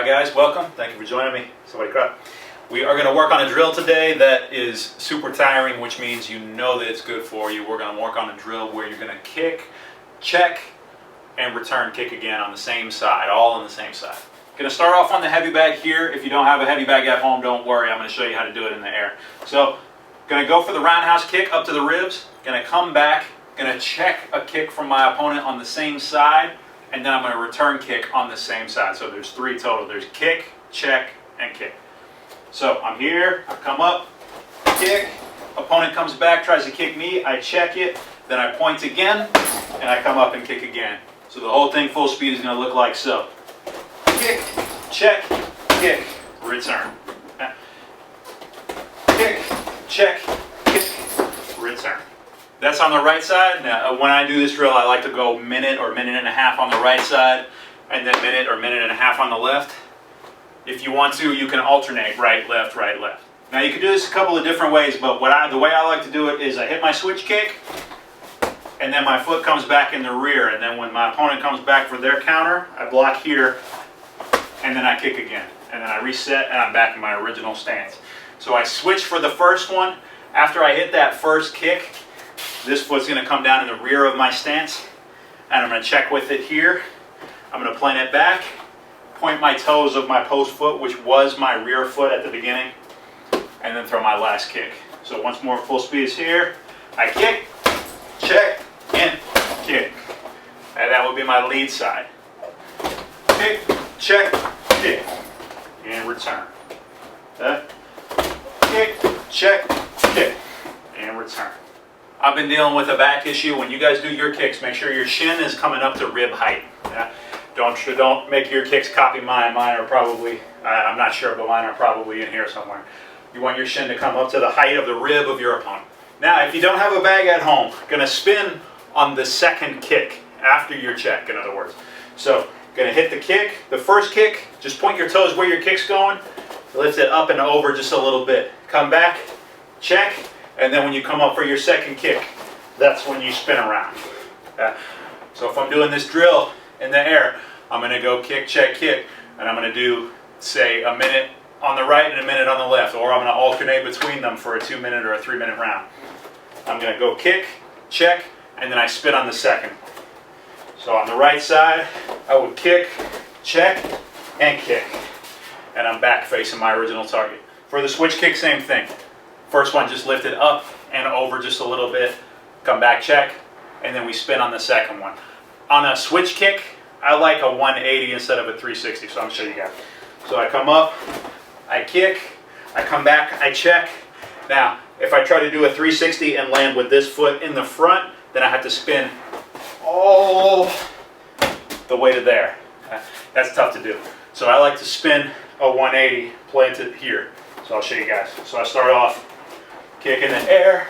Hi guys, welcome. Thank you for joining me. Somebody crap. We are going to work on a drill today that is super tiring, which means you know that it's good for you. We're going to work on a drill where you're going to kick, check, and return kick again on the same side, all on the same side. Going to start off on the heavy bag here. If you don't have a heavy bag at home, don't worry. I'm going to show you how to do it in the air. So, going to go for the roundhouse kick up to the ribs. Going to come back. Going to check a kick from my opponent on the same side. And then I'm going to return kick on the same side. So there's three total. There's kick, check, and kick. So I'm here, I come up, kick, opponent comes back, tries to kick me, I check it, then I point again, and I come up and kick again. So the whole thing full speed is going to look like so. Kick, check, kick, return. Kick, check, kick, return. That's on the right side. Now, when I do this drill, I like to go minute or minute and a half on the right side, and then minute or minute and a half on the left. If you want to, you can alternate right, left, right, left. Now you can do this a couple of different ways, but the way I like to do it is I hit my switch kick, and then my foot comes back in the rear, and then when my opponent comes back for their counter, I block here, and then I kick again. And then I reset, and I'm back in my original stance. So I switch for the first one. After I hit that first kick, this foot's going to come down in the rear of my stance, and I'm going to check with it here. I'm going to plane it back, point my toes of my post foot, which was my rear foot at the beginning, and then throw my last kick. So once more, full speed is here. I kick, check, and kick. And that would be my lead side. Kick, check, kick, and return. Kick, check, kick, and return. I've been dealing with a back issue. When you guys do your kicks, make sure your shin is coming up to rib height. Don't make your kicks copy mine. Mine are probably, I'm not sure, but mine are probably in here somewhere. You want your shin to come up to the height of the rib of your opponent. Now, if you don't have a bag at home, gonna spin on the second kick after your check, in other words. So, gonna hit the kick, the first kick, just point your toes where your kick's going, lift it up and over just a little bit. Come back, check, and then when you come up for your second kick, that's when you spin around. So if I'm doing this drill in the air, I'm going to go kick, check, kick, and I'm going to do, say, a minute on the right and a minute on the left, or I'm going to alternate between them for a 2-minute or a 3-minute round. I'm going to go kick, check, and then I spin on the second. So on the right side, I would kick, check, and kick. And I'm back facing my original target. For the switch kick, same thing. First one, just lift it up and over just a little bit, come back, check, and then we spin on the second one. On a switch kick, I like a 180 instead of a 360, so I'm going to show you guys. So I come up, I kick, I come back, I check. Now, if I try to do a 360 and land with this foot in the front, then I have to spin all the way to there. That's tough to do. So I like to spin a 180, plant it here. So I'll show you guys. So I start off, kick in the air,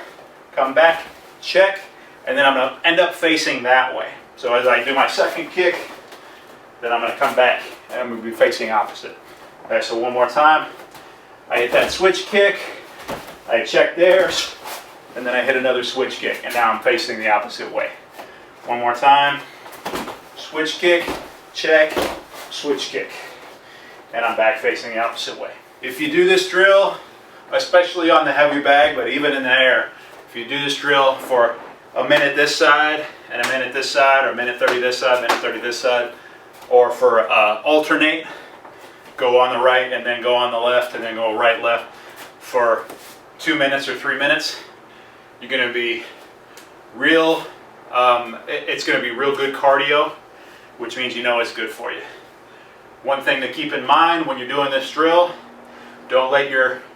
come back, check, and then I'm going to end up facing that way. So as I do my second kick, then I'm going to come back and I'm going to be facing opposite. Okay, so one more time. I hit that switch kick, I check there, and then I hit another switch kick, and now I'm facing the opposite way. One more time, switch kick, check, switch kick, and I'm back facing the opposite way. If you do this drill, especially on the heavy bag, but even in the air, if you do this drill for a minute this side, and a minute this side, or a minute 30 this side, minute 30 this side, or for alternate, go on the right and then go on the left and then go right, left for 2 minutes or 3 minutes, you're going to be real, it's going to be real good cardio, which means you know it's good for you. One thing to keep in mind when you're doing this drill, don't let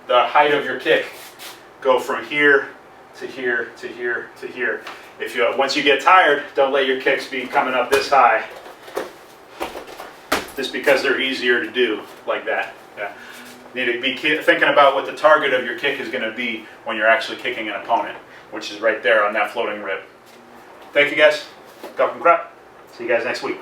the height of your kick go from here to here to here to here. Once you get tired, don't let your kicks be coming up this high, just because they're easier to do like that. You need to be thinking about what the target of your kick is going to be when you're actually kicking an opponent, which is right there on that floating rib. Thank you guys. Talking crap. See you guys next week.